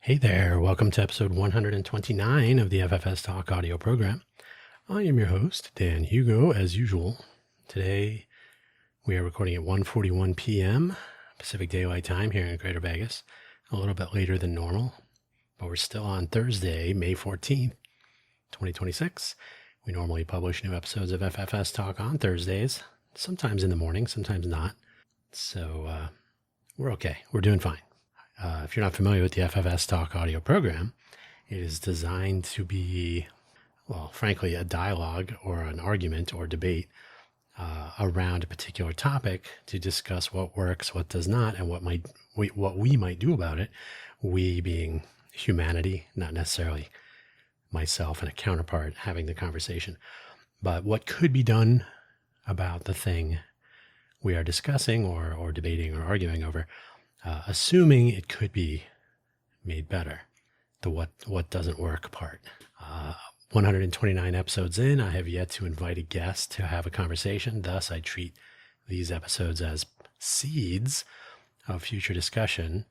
Hey there, welcome to episode 129 of the FFS Talk audio program. I am your host, Dan Hugo, as usual. Today, we are recording at 1:41 p.m. Pacific Daylight Time here in Greater Vegas. A little bit later than normal, but we're still on Thursday, May 14th, 2026. We normally publish new episodes of FFS Talk on Thursdays, sometimes in the morning, sometimes not. So we're okay. We're doing fine. If you're not familiar with the FFS Talk audio program, it is designed to be, well, frankly, a dialogue or an argument or debate around a particular topic to discuss what works, what does not, and what we might do about it. We being humanity, not necessarily myself and a counterpart having the conversation, but what could be done about the thing we are discussing or debating or arguing over. Assuming it could be made better, the what doesn't work part. 129 episodes in, I have yet to invite a guest to have a conversation. Thus, I treat these episodes as seeds of future discussion.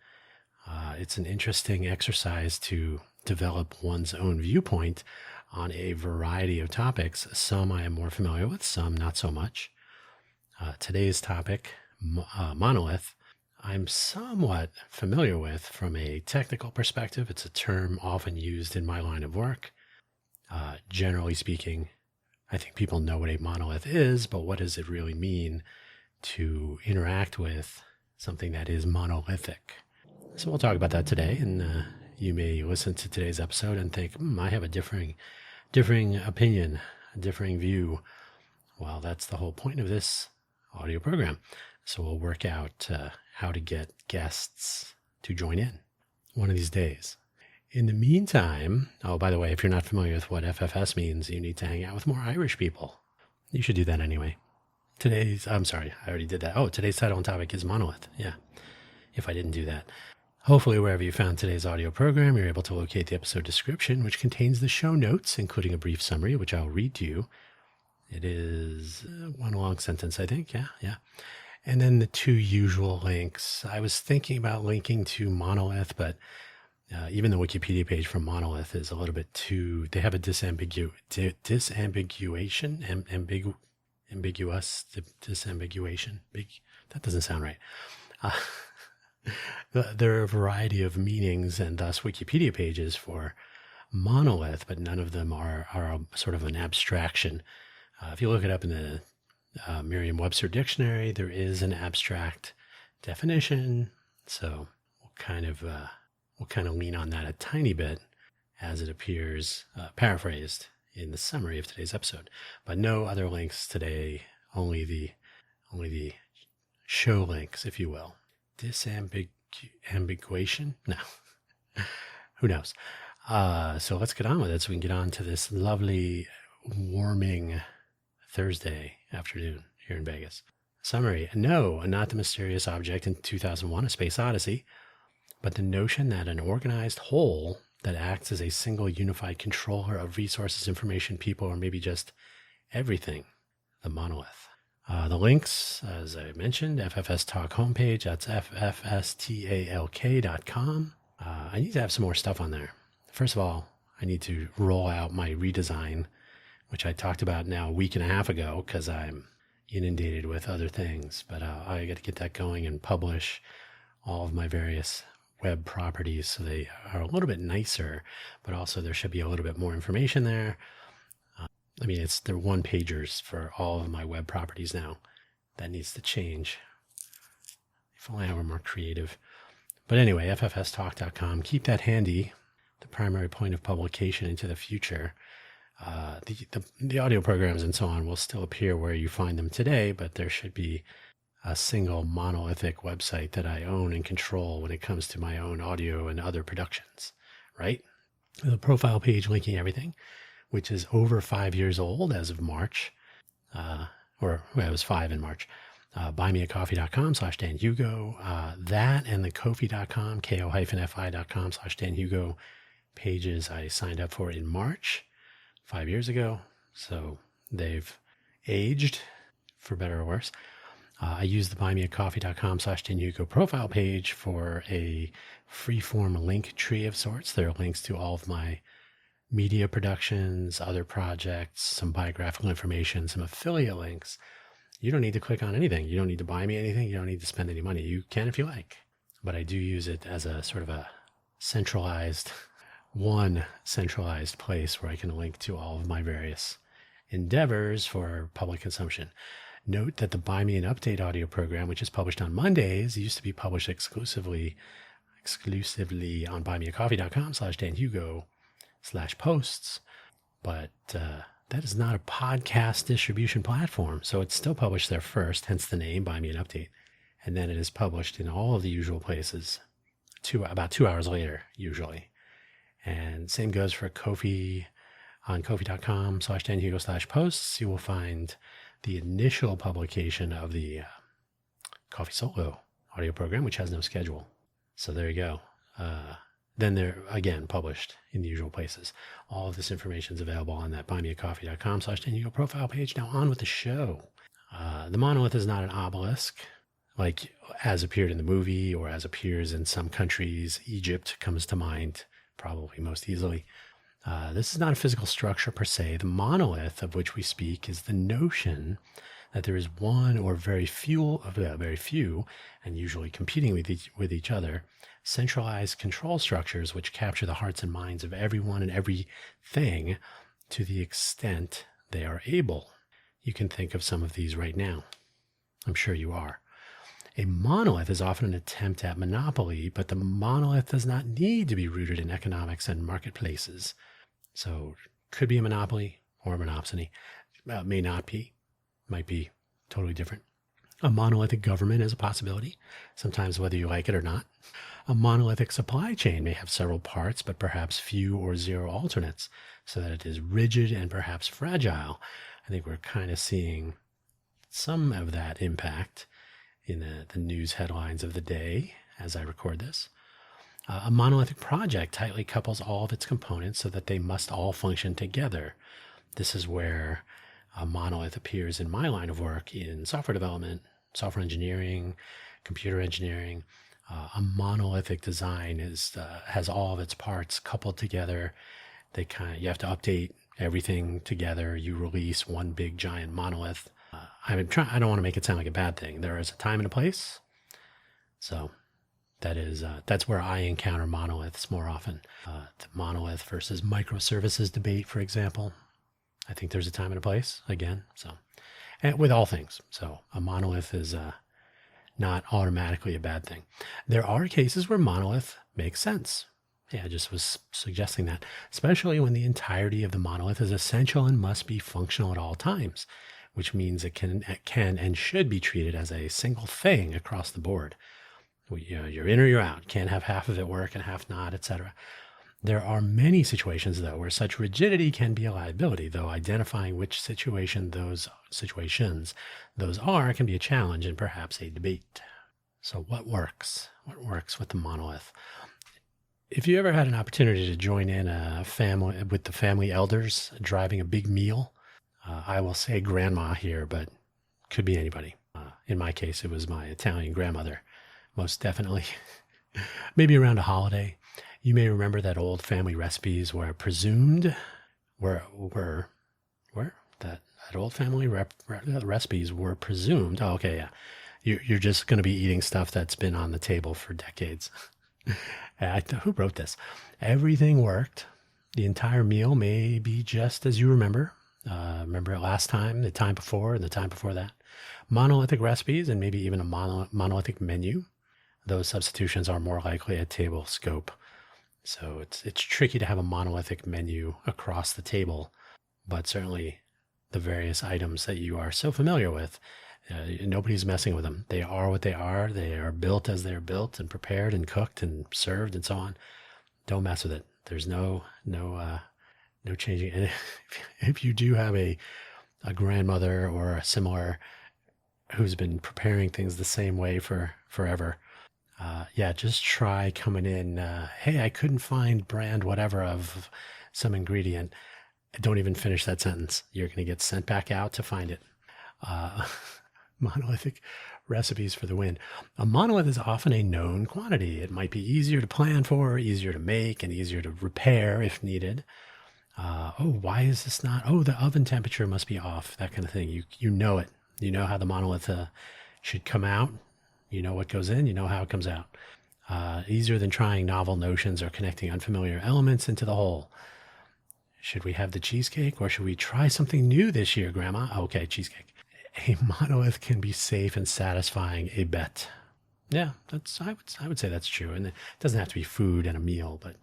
It's an interesting exercise to develop one's own viewpoint on a variety of topics. Some I am more familiar with, some not so much. Today's topic, Monolith, I'm somewhat familiar with from a technical perspective. It's a term often used in my line of work. Generally speaking, I think people know what a monolith is, but what does it really mean to interact with something that is monolithic? So we'll talk about that today, and you may listen to today's episode and think, I have a differing opinion, a differing view. Well, that's the whole point of this audio program. So we'll work out how to get guests to join in one of these days. In the meantime, oh, by the way, if you're not familiar with what FFS means, you need to hang out with more Irish people. You should do that anyway. I'm sorry, I already did that. Oh, today's title and topic is Monolith. Yeah, if I didn't do that. Hopefully, wherever you found today's audio program, you're able to locate the episode description, which contains the show notes, including a brief summary, which I'll read to you. It is one long sentence, I think. Yeah. And then the two usual links. I was thinking about linking to Monolith, but even the Wikipedia page for Monolith is a little bit too, they have a disambiguation, that doesn't sound right. There are a variety of meanings and thus Wikipedia pages for Monolith, but none of them are a sort of an abstraction. If you look it up in the Merriam-Webster dictionary, there is an abstract definition, so we'll kind of lean on that a tiny bit as it appears paraphrased in the summary of today's episode. But no other links today, only the show links, if you will. Disambiguation? No. Who knows? So let's get on with it so we can get on to this lovely, warming Thursday afternoon here in Vegas. Summary: no, not the mysterious object in 2001, A Space Odyssey, but the notion that an organized whole that acts as a single unified controller of resources, information, people, or maybe just everything, the monolith. The links, as I mentioned, FFS Talk homepage, that's ffstalk.com. I need to have some more stuff on there. First of all, I need to roll out my redesign, which I talked about now a week and a half ago because I'm inundated with other things. But I got to get that going and publish all of my various web properties so they are a little bit nicer, but also there should be a little bit more information there. They're one-pagers for all of my web properties now. That needs to change. If only I were more creative. But anyway, ffstalk.com. Keep that handy. The primary point of publication into the future. The audio programs and so on will still appear where you find them today, but there should be a single monolithic website that I own and control when it comes to my own audio and other productions, right? The profile page linking everything, which is over 5 years old as of March, it was 5 in March. buymeacoffee.com/Dan Hugo. That and the Ko-fi.com, ko-fi.com/Dan Hugo pages I signed up for in March 5 years ago. So they've aged, for better or worse. I use the buymeacoffee.com/DanHugo profile page for a freeform link tree of sorts. There are links to all of my media productions, other projects, some biographical information, some affiliate links. You don't need to click on anything. You don't need to buy me anything. You don't need to spend any money. You can if you like. But I do use it as a sort of a centralized place where I can link to all of my various endeavors for public consumption. Note that the Buy Me an Update audio program, which is published on Mondays, used to be published exclusively on buymeacoffee.com/DanHugo/posts, but that is not a podcast distribution platform, so it's still published there first, hence the name, Buy Me an Update, and then it is published in all of the usual places about 2 hours later, usually. And same goes for Ko-fi. On ko-fi.com/DanHugo/posts, you will find the initial publication of the Coffee Solo audio program, which has no schedule. So there you go. Then they're, again, published in the usual places. All of this information is available on that buymeacoffee.com/DanHugo profile page. Now on with the show. The monolith is not an obelisk, like as appeared in the movie or as appears in some countries. Egypt comes to mind probably most easily. This is not a physical structure per se. The monolith of which we speak is the notion that there is one or very few, and usually competing with each other, centralized control structures which capture the hearts and minds of everyone and everything to the extent they are able. You can think of some of these right now. I'm sure you are. A monolith is often an attempt at monopoly, but the monolith does not need to be rooted in economics and marketplaces. So could be a monopoly or a monopsony. May not be. Might be totally different. A monolithic government is a possibility, sometimes whether you like it or not. A monolithic supply chain may have several parts, but perhaps few or zero alternates, so that it is rigid and perhaps fragile. I think we're kind of seeing some of that impact in the news headlines of the day as I record this. A monolithic project tightly couples all of its components so that they must all function together. This is where a monolith appears in my line of work in software development, software engineering, computer engineering. A monolithic design has all of its parts coupled together. You have to update everything together. You release one big giant monolith. I don't want to make it sound like a bad thing. There is a time and a place. So that's where I encounter monoliths more often. The monolith versus microservices debate, for example. I think there's a time and a place again. So, and with all things. So a monolith is not automatically a bad thing. There are cases where monolith makes sense. Yeah, I just was suggesting that, especially when the entirety of the monolith is essential and must be functional at all times, which means it can and should be treated as a single thing across the board. You're in or you're out. Can't have half of it work and half not, etc. There are many situations, though, where such rigidity can be a liability, though identifying which situations those are can be a challenge and perhaps a debate. So what works? What works with the monolith? If you ever had an opportunity to join in with the family elders driving a big meal, I will say grandma here, but could be anybody. In my case, it was my Italian grandmother. Most definitely. Maybe around a holiday. You may remember that old family recipes were presumed that old family recipes were presumed. Oh, okay, yeah. You're just going to be eating stuff that's been on the table for decades. Who wrote this? Everything worked. The entire meal may be just as you remember. Remember it last time, the time before, and the time before that. Monolithic recipes and maybe even a monolithic menu. Those substitutions are more likely at table scope. So it's tricky to have a monolithic menu across the table, but certainly the various items that you are so familiar with, nobody's messing with them. They are what they are. They are built as they're built and prepared and cooked and served and so on. Don't mess with it. There's no changing. And if you do have a grandmother or a similar who's been preparing things the same way for forever, just try coming in. Hey, I couldn't find brand whatever of some ingredient. Don't even finish that sentence. You're going to get sent back out to find it. Monolithic recipes for the win. A monolith is often a known quantity. It might be easier to plan for, easier to make, and easier to repair if needed. Why is this not? Oh, the oven temperature must be off. That kind of thing. You know it. You know how the monolith should come out. You know what goes in. You know how it comes out. Easier than trying novel notions or connecting unfamiliar elements into the whole. Should we have the cheesecake or should we try something new this year, Grandma? Okay, cheesecake. A monolith can be safe and satisfying, a bet. Yeah, I would say that's true. And it doesn't have to be food and a meal, but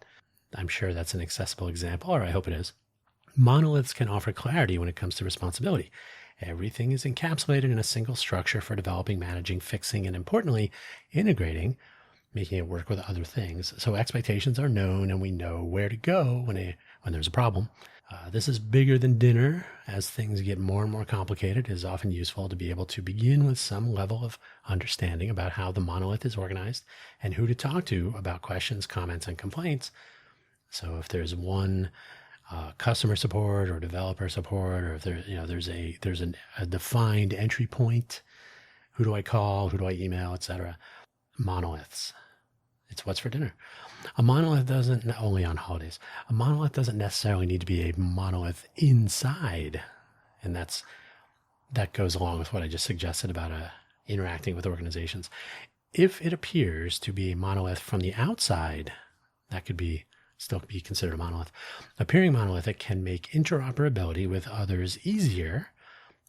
I'm sure that's an accessible example, or I hope it is. Monoliths can offer clarity when it comes to responsibility. Everything is encapsulated in a single structure for developing, managing, fixing, and importantly, integrating, making it work with other things. So expectations are known and we know where to go when there's a problem. This is bigger than dinner. As things get more and more complicated, it is often useful to be able to begin with some level of understanding about how the monolith is organized and who to talk to about questions, comments, and complaints. So if there's one customer support or developer support, or if there's a defined entry point, who do I call, who do I email, etc. Monoliths. It's what's for dinner. A monolith doesn't, only on holidays, a monolith doesn't necessarily need to be a monolith inside. And that goes along with what I just suggested about interacting with organizations. If it appears to be a monolith from the outside, that could still be considered a monolith. Appearing monolithic can make interoperability with others easier,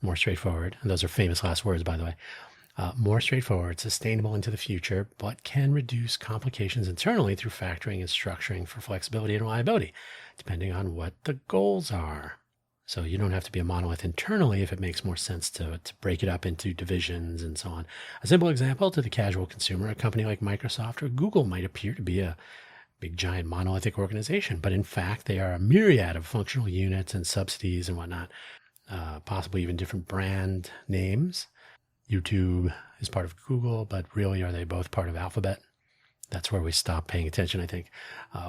more straightforward. And those are famous last words, by the way. More straightforward, sustainable into the future, but can reduce complications internally through factoring and structuring for flexibility and reliability, depending on what the goals are. So you don't have to be a monolith internally if it makes more sense to break it up into divisions and so on. A simple example to the casual consumer, a company like Microsoft or Google might appear to be a big, giant monolithic organization, but in fact, they are a myriad of functional units and subsidies and whatnot, possibly even different brand names. YouTube is part of Google, but really are they both part of Alphabet? That's where we stop paying attention, I think.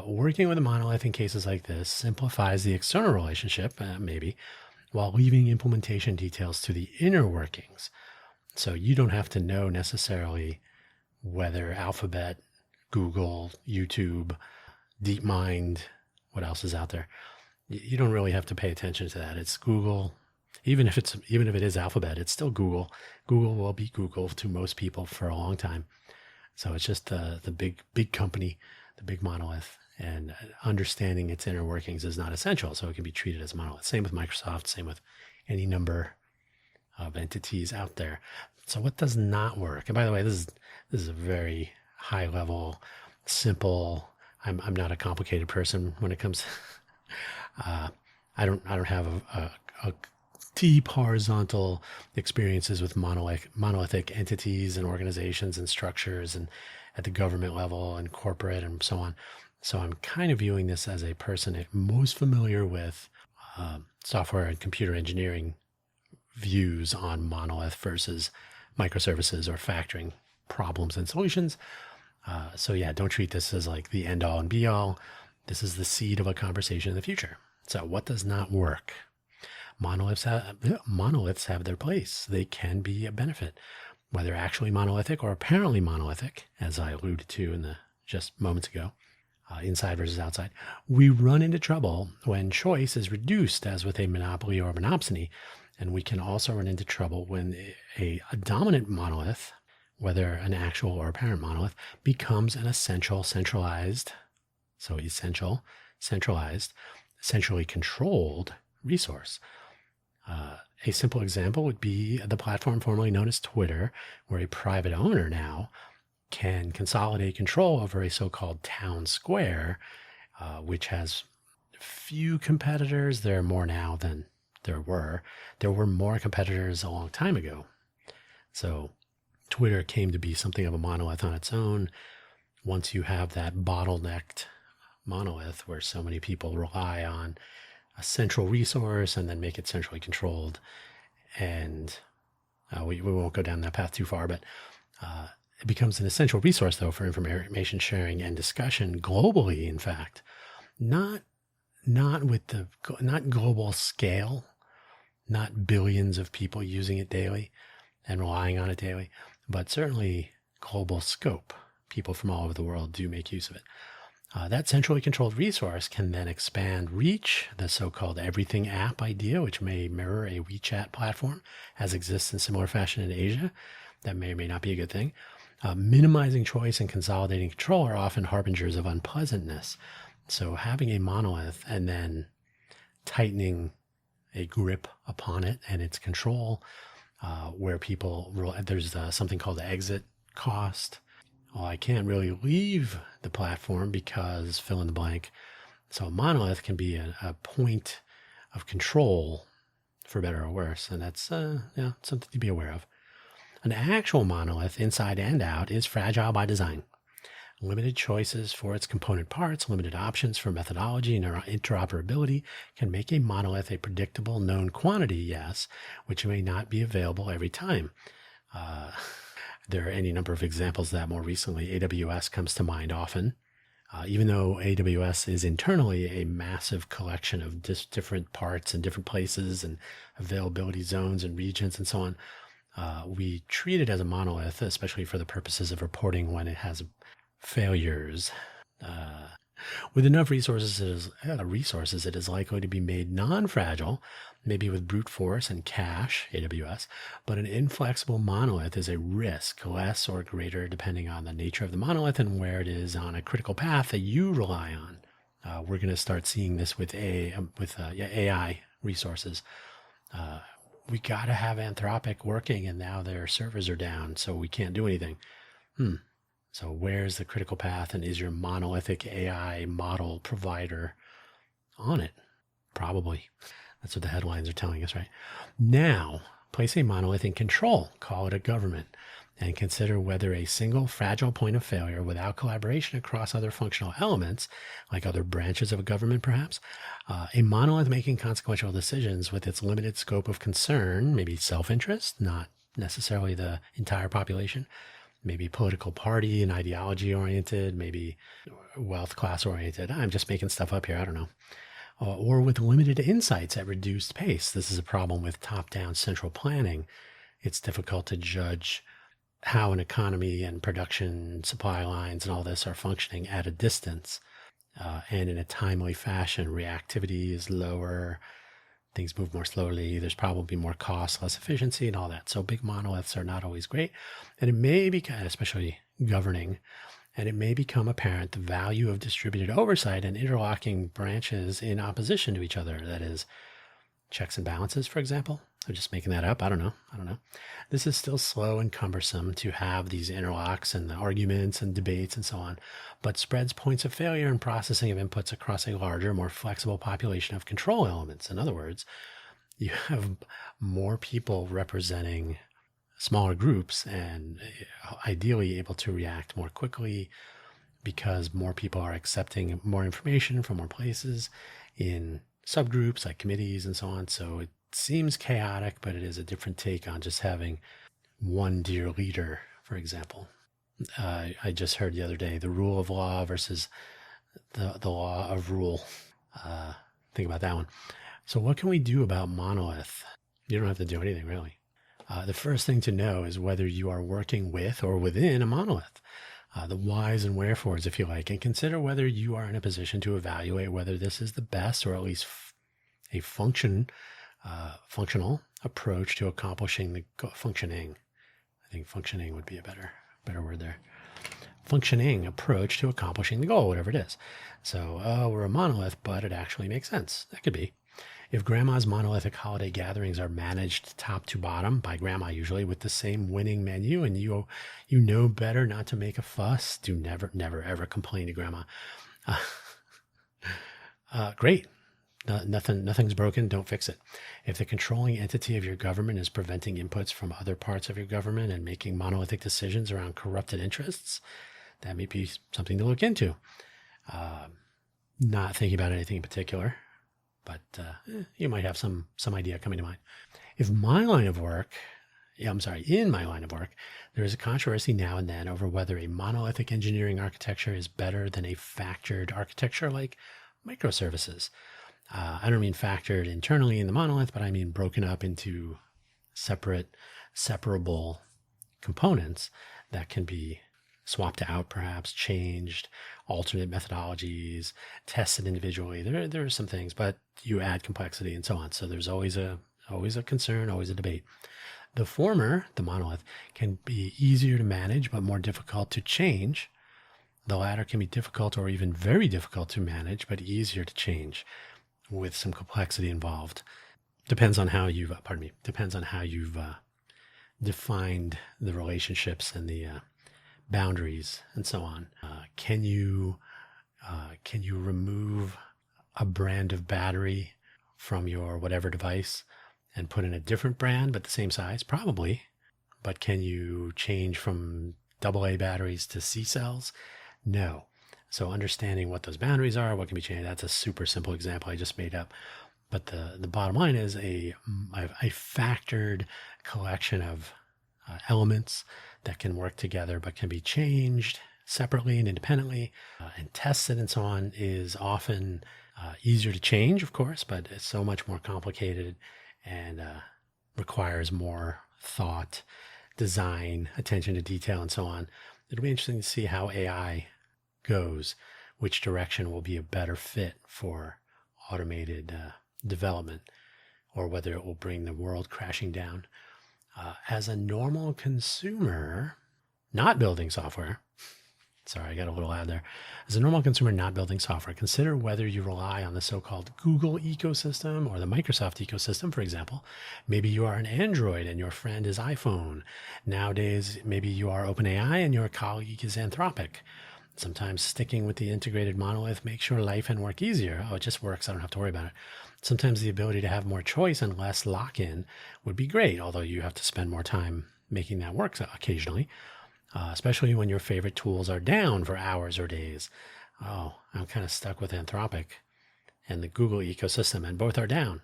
Working with a monolith in cases like this simplifies the external relationship, maybe, while leaving implementation details to the inner workings. So you don't have to know necessarily whether Alphabet, Google, YouTube, DeepMind, what else is out there? You don't really have to pay attention to that. It's Google. Even if it is Alphabet, it's still Google. Google will be Google to most people for a long time. So it's just the big company, the big monolith, and understanding its inner workings is not essential. So it can be treated as a monolith. Same with Microsoft, same with any number of entities out there. So what does not work? And by the way, this is a very high level, simple. I'm not a complicated person when it comes. I don't have a deep horizontal experiences with monolithic entities and organizations and structures and at the government level and corporate and so on. So I'm kind of viewing this as a person most familiar with software and computer engineering views on monolith versus microservices or factoring problems and solutions. So yeah, don't treat this as like the end all and be all. This is the seed of a conversation in the future. So what does not work? Monoliths have their place. They can be a benefit, whether actually monolithic or apparently monolithic, as I alluded to just moments ago, inside versus outside. We run into trouble when choice is reduced, as with a monopoly or monopsony, and we can also run into trouble when a dominant monolith, whether an actual or apparent monolith, becomes an centralized, centrally controlled resource. A simple example would be the platform formerly known as Twitter, where a private owner now can consolidate control over a so-called town square, which has few competitors. There are more now than there were. There were more competitors a long time ago. So Twitter came to be something of a monolith on its own. Once you have that bottlenecked monolith where so many people rely on a central resource and then make it centrally controlled. And we won't go down that path too far, but it becomes an essential resource, though, for information sharing and discussion globally, in fact. Not global scale, not billions of people using it daily. and relying on it daily, but certainly global scope. People from all over the world do make use of it. That centrally controlled resource can then expand reach, the so-called everything app idea, which may mirror a WeChat platform, as exists in similar fashion in Asia. That may or may not be a good thing. Minimizing choice and consolidating control are often harbingers of unpleasantness. So having a monolith and then tightening a grip upon it and its control, where there's something called the exit cost. Well, I can't really leave the platform because fill in the blank. So a monolith can be a point of control, for better or worse. And that's something to be aware of. An actual monolith, inside and out, is fragile by design. Limited choices for its component parts, limited options for methodology and interoperability can make a monolith a predictable known quantity, yes, which may not be available every time. There are any number of examples of that. More recently, AWS comes to mind often. Even though AWS is internally a massive collection of different parts and different places and availability zones and regions and so on, we treat it as a monolith, especially for the purposes of reporting when it has failures. With enough resources, it is likely to be made non-fragile, maybe with brute force and cache, AWS, but an inflexible monolith is a risk, less or greater depending on the nature of the monolith and where it is on a critical path that you rely on. We're going to start seeing this with AI resources. We got to have Anthropic working, and now their servers are down, so we can't do anything. So where's the critical path, and is your monolithic AI model provider on it? Probably. That's what the headlines are telling us, right? Now, place a monolith in control, call it a government, and consider whether a single fragile point of failure without collaboration across other functional elements, like other branches of a government perhaps, a monolith making consequential decisions with its limited scope of concern, maybe self-interest, not necessarily the entire population, maybe political party and ideology oriented, maybe wealth class oriented. I'm just making stuff up here. I don't know. Or with limited insights at reduced pace. This is a problem with top-down central planning. It's difficult to judge how an economy and production supply lines and all this are functioning at a distance. And in a timely fashion, reactivity is lower. Things move more slowly. There's probably more cost, less efficiency, and all that. So big monoliths are not always great. And it may be, especially governing, and it may become apparent the value of distributed oversight and interlocking branches in opposition to each other. That is, checks and balances, for example. I'm just making that up. I don't know. This is still slow and cumbersome to have these interlocks and the arguments and debates and so on, but spreads points of failure and processing of inputs across a larger, more flexible population of control elements. In other words, you have more people representing smaller groups and ideally able to react more quickly because more people are accepting more information from more places in subgroups like committees and so on. So it seems chaotic, but it is a different take on just having one dear leader, for example. I just heard the other day, the rule of law versus the law of rule. Think about that one. So what can we do about monolith? You don't have to do anything, really. The first thing to know is whether you are working with or within a monolith. The whys and wherefores, if you like, and consider whether you are in a position to evaluate whether this is the best or at least a functional approach to accomplishing the functioning. I think functioning would be a better word there. Functioning approach to accomplishing the goal, whatever it is. So, we're a monolith, but it actually makes sense. That could be. If grandma's monolithic holiday gatherings are managed top to bottom by grandma, usually with the same winning menu, and you know better not to make a fuss, do never ever complain to grandma. Great. Nothing's broken. Don't fix it. If the controlling entity of your government is preventing inputs from other parts of your government and making monolithic decisions around corrupted interests, that may be something to look into. Not thinking about anything in particular, but you might have some idea coming to mind. In my line of work, there is a controversy now and then over whether a monolithic engineering architecture is better than a factored architecture like microservices. I don't mean factored internally in the monolith, but I mean broken up into separate separable components that can be swapped out, perhaps changed, alternate methodologies, tested individually. There are some things, but you add complexity and so on. So there's always a concern, always a debate. The former, the monolith, can be easier to manage but more difficult to change. The latter can be difficult or even very difficult to manage but easier to change with some complexity involved. Depends on how you've defined the relationships and the boundaries and so on. Can you remove a brand of battery from your whatever device and put in a different brand but the same size? Probably. But can you change from AA batteries to C cells? No. So understanding what those boundaries are, what can be changed, that's a super simple example I just made up. But the bottom line is a factored collection of elements that can work together but can be changed separately and independently and tested and so on is often easier to change, of course, but it's so much more complicated and requires more thought, design, attention to detail, and so on. It'll be interesting to see how AI goes, which direction will be a better fit for automated development, or whether it will bring the world crashing down. As a normal consumer, not building software, sorry, I got a little loud there. As a normal consumer not building software, consider whether you rely on the so-called Google ecosystem or the Microsoft ecosystem, for example. Maybe you are an Android and your friend is iPhone. Nowadays, maybe you are OpenAI and your colleague is Anthropic. Sometimes sticking with the integrated monolith makes your life and work easier. Oh, it just works. I don't have to worry about it. Sometimes the ability to have more choice and less lock-in would be great, although you have to spend more time making that work occasionally, especially when your favorite tools are down for hours or days. Oh, I'm kind of stuck with Anthropic and the Google ecosystem, and both are down.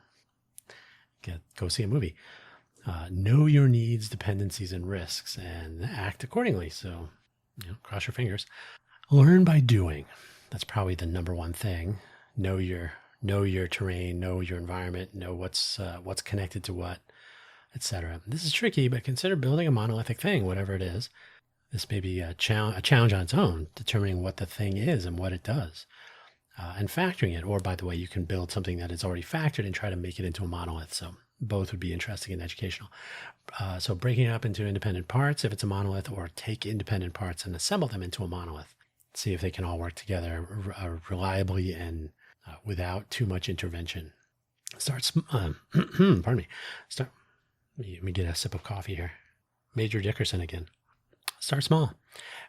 Go see a movie. Know your needs, dependencies, and risks, and act accordingly. So, cross your fingers. Learn by doing. That's probably the number one thing. Know your terrain, know your environment, know what's connected to what, etc. This is tricky, but consider building a monolithic thing, whatever it is. This may be a challenge on its own, determining what the thing is and what it does, and factoring it. Or, by the way, you can build something that is already factored and try to make it into a monolith. So both would be interesting and educational. So breaking it up into independent parts, if it's a monolith, or take independent parts and assemble them into a monolith. See if they can all work together reliably and without too much intervention. Pardon me. Let me get a sip of coffee here. Major Dickerson again. Start small.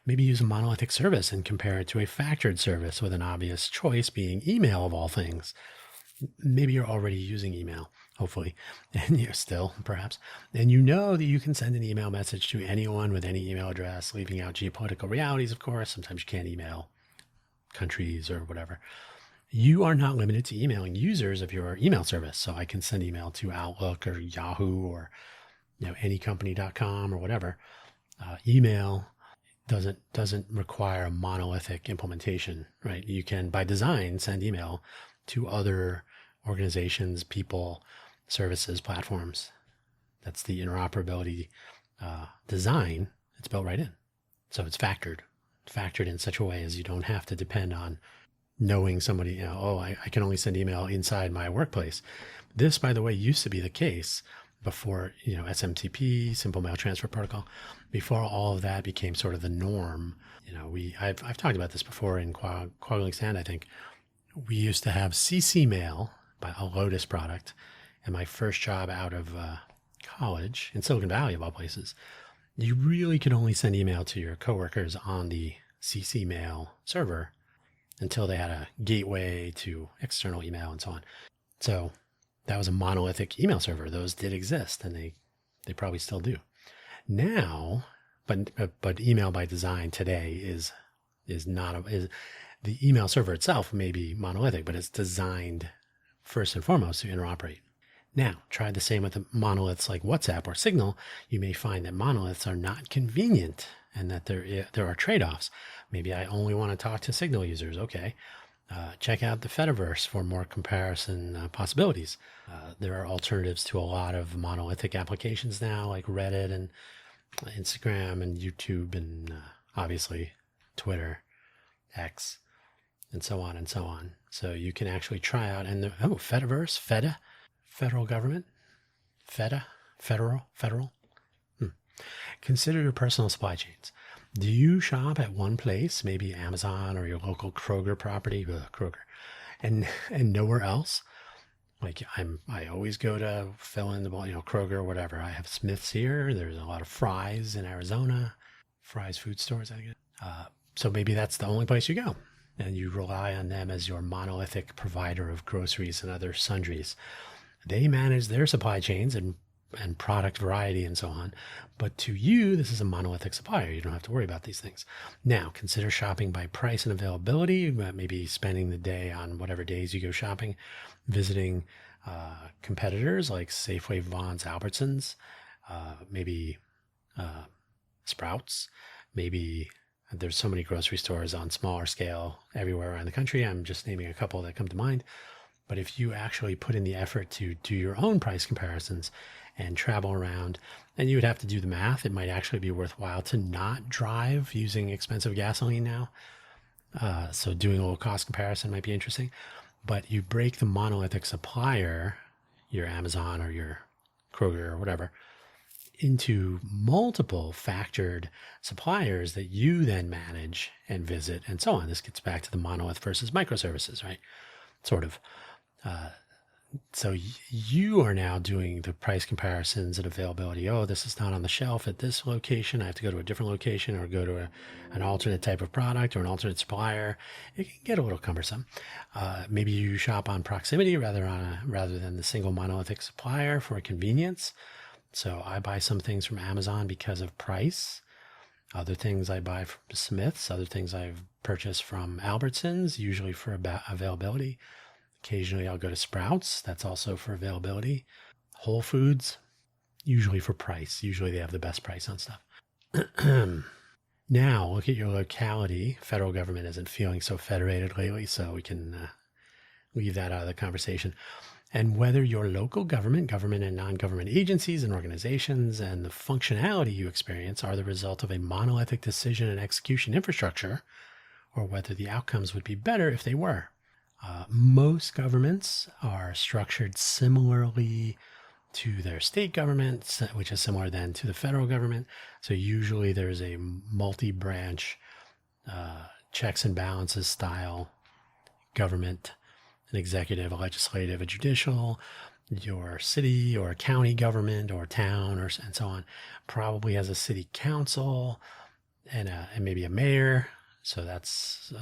Maybe use a monolithic service and compare it to a factored service, with an obvious choice being email of all things. Maybe you're already using email, hopefully, and you're still, perhaps, and you know that you can send an email message to anyone with any email address, leaving out geopolitical realities, of course. Sometimes you can't email countries or whatever. You are not limited to emailing users of your email service. So I can send email to Outlook or Yahoo or anycompany.com or whatever. Email doesn't require a monolithic implementation, right? You can, by design, send email to other organizations, people, services, platforms. That's the interoperability design. It's built right in. So it's factored in such a way as you don't have to depend on knowing somebody, I can only send email inside my workplace. This, by the way, used to be the case before, SMTP, Simple Mail Transfer Protocol, before all of that became sort of the norm. I've talked about this before in Quaggling Sand, I think. We used to have CC Mail, by a Lotus product, and my first job out of college in Silicon Valley, of all places, you really could only send email to your coworkers on the CC Mail server until they had a gateway to external email and so on. So that was a monolithic email server. Those did exist, and they probably still do. Now, but email by design today is the email server itself may be monolithic, but it's designed first and foremost to interoperate. Now, try the same with monoliths like WhatsApp or Signal. You may find that monoliths are not convenient and that there are trade-offs. Maybe I only want to talk to Signal users. Okay. Check out the Fediverse for more comparison possibilities. There are alternatives to a lot of monolithic applications now, like Reddit and Instagram and YouTube and obviously Twitter, X, and so on and so on. So you can actually try out, and Fediverse, federal government, federal. Consider your personal supply chains. Do you shop at one place, maybe Amazon or your local Kroger property, Kroger, and nowhere else? Like I always go to fill in the, Kroger or whatever. I have Smith's here. There's a lot of Fry's in Arizona, Fry's food stores, I guess. So maybe that's the only place you go, and you rely on them as your monolithic provider of groceries and other sundries. They manage their supply chains and product variety and so on. But to you, this is a monolithic supplier. You don't have to worry about these things. Now, consider shopping by price and availability, maybe spending the day on whatever days you go shopping, visiting competitors like Safeway, Vons, Albertsons, maybe Sprouts, maybe there's so many grocery stores on smaller scale everywhere around the country. I'm just naming a couple that come to mind. But if you actually put in the effort to do your own price comparisons and travel around, and you would have to do the math, it might actually be worthwhile to not drive using expensive gasoline now. So doing a little cost comparison might be interesting. But you break the monolithic supplier, your Amazon or your Kroger or whatever, into multiple factored suppliers that you then manage and visit and so on. This gets back to the monolith versus microservices, right? Sort of. So you are now doing the price comparisons and availability. Oh, this is not on the shelf at this location. I have to go to a different location or go to an alternate type of product or an alternate supplier. It can get a little cumbersome. Maybe you shop on proximity rather than the single monolithic supplier for convenience. So I buy some things from Amazon because of price. Other things I buy from Smith's. Other things I've purchased from Albertsons, usually for availability. Occasionally I'll go to Sprouts. That's also for availability. Whole Foods, usually for price. Usually they have the best price on stuff. Now, look at your locality. Federal government isn't feeling so federated lately, so we can leave that out of the conversation. And whether your local government and non-government agencies and organizations and the functionality you experience are the result of a monolithic decision and execution infrastructure, or whether the outcomes would be better if they were. Most governments are structured similarly to their state government, which is similar then to the federal government. So usually there's a multi-branch checks and balances style government, an executive, a legislative, a judicial. Your city or county government or town and so on probably has a city council and maybe a mayor. So that's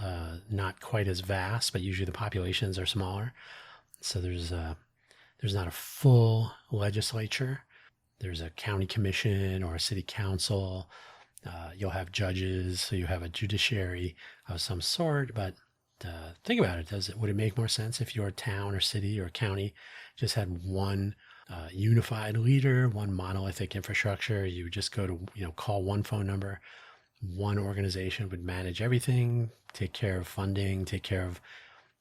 not quite as vast, but usually the populations are smaller. So there's not a full legislature. There's a county commission or a city council. You'll have judges, so you have a judiciary of some sort. But think about it. Would it make more sense if your town or city or county just had one unified leader, one monolithic infrastructure? You would just go to, call one phone number. One organization would manage everything, take care of funding, take care of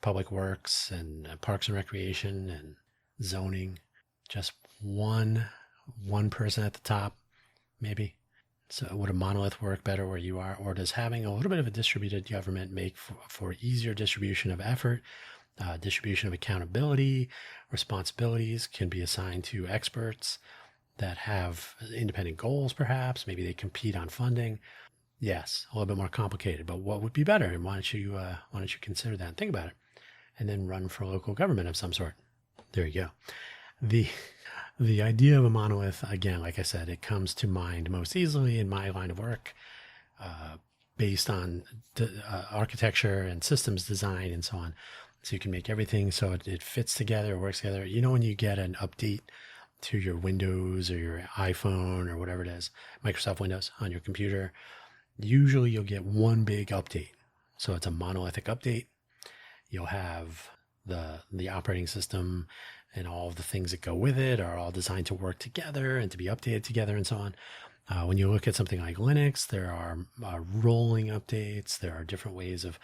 public works and parks and recreation and zoning. Just one person at the top, maybe. So would a monolith work better where you are? Or does having a little bit of a distributed government make for easier distribution of effort, distribution of accountability, responsibilities can be assigned to experts that have independent goals, perhaps. Maybe they compete on funding. Yes, a little bit more complicated, but what would be better? And why don't you consider that and think about it, and then run for local government of some sort? There you go. The idea of a monolith, again, like I said, it comes to mind most easily in my line of work, based on architecture and systems design and so on. So you can make everything so it fits together, works together. When you get an update to your Windows or your iPhone or whatever it is, Microsoft Windows on your computer, usually you'll get one big update. So it's a monolithic update. You'll have the operating system and all of the things that go with it are all designed to work together and to be updated together and so on. When you look at something like Linux, there are rolling updates. There are different ways of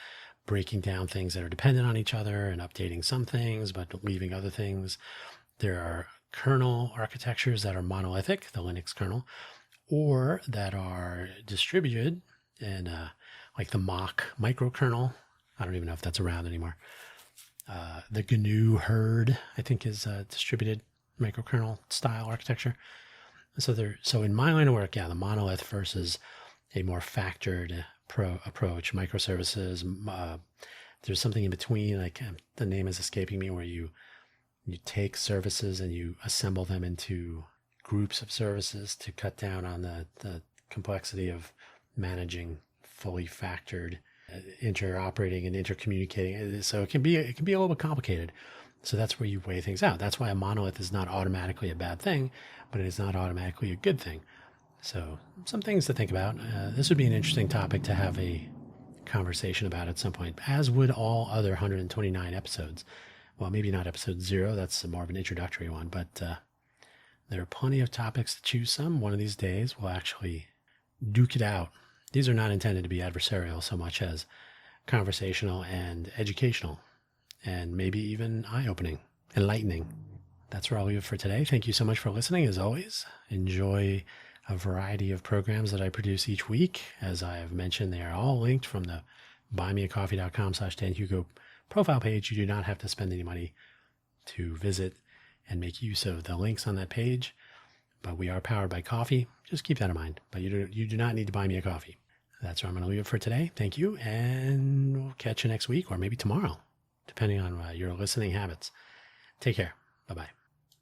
breaking down things that are dependent on each other and updating some things, but leaving other things. There are kernel architectures that are monolithic, the Linux kernel, or that are distributed and like the mock microkernel. I don't even know if that's around anymore. The GNU herd, I think, is a distributed microkernel style architecture. So in my line of work, the monolith versus a more factored approach, microservices. There's something in between, like the name is escaping me, where you take services and you assemble them into groups of services to cut down on the complexity of managing fully factored, interoperating and intercommunicating. So it can be a little bit complicated. So that's where you weigh things out. That's why a monolith is not automatically a bad thing, but it is not automatically a good thing. So some things to think about. This would be an interesting topic to have a conversation about at some point, as would all other 129 episodes. Well, maybe not episode 0. That's more of an introductory one, but there are plenty of topics to choose from. One of these days, we'll actually duke it out. These are not intended to be adversarial so much as conversational and educational, and maybe even eye-opening, enlightening. That's where I'll leave it for today. Thank you so much for listening. As always, enjoy a variety of programs that I produce each week. As I have mentioned, they are all linked from the buymeacoffee.com/DanHugo profile page. You do not have to spend any money to visit and make use of the links on that page. But we are powered by coffee. Just keep that in mind. But you do not need to buy me a coffee. That's where I'm going to leave it for today. Thank you. And we'll catch you next week or maybe tomorrow, depending on your listening habits. Take care. Bye-bye.